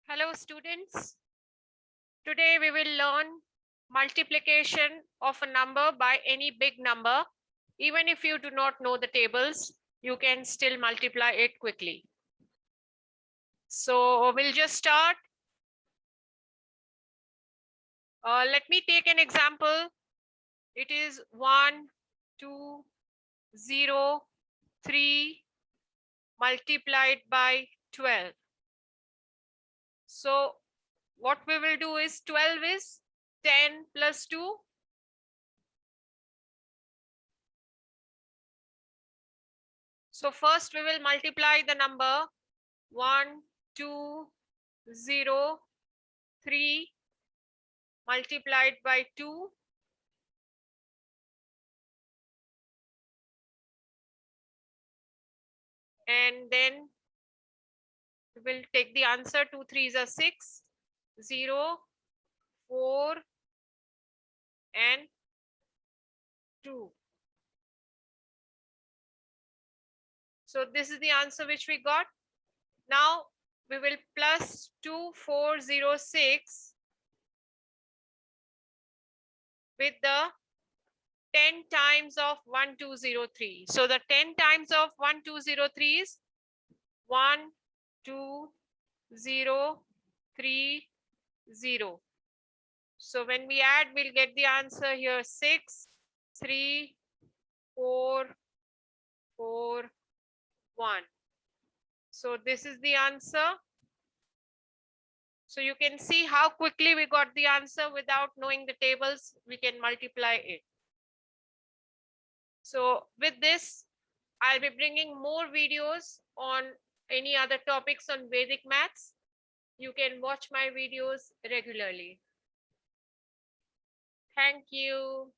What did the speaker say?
Hello students, today we will learn multiplication of a number by any big number. Even if you do not know the tables, you can still multiply it quickly. So we'll just start. Let me take an example. It is 1, 2, 0, 3 multiplied by 12. So what we will do is 12 is 10 plus 2. So first we will multiply the number 1, 2, 0, 3 multiplied by 2. And then we will take the answer. 2 3s are 6, 0, 4, and 2. So this is the answer which we got. Now we will plus 2406 with the 10 times of 1203. So the 10 times of 1203 is 1, 2, 0, 3, 0. So when we add, we'll get the answer here 6, 3, 4, 4, 1. So this is the answer. So you can see how quickly we got the answer without knowing the tables. We can multiply it. So with this, I'll be bringing more videos on any other topics on Vedic maths. You can watch my videos regularly. Thank you.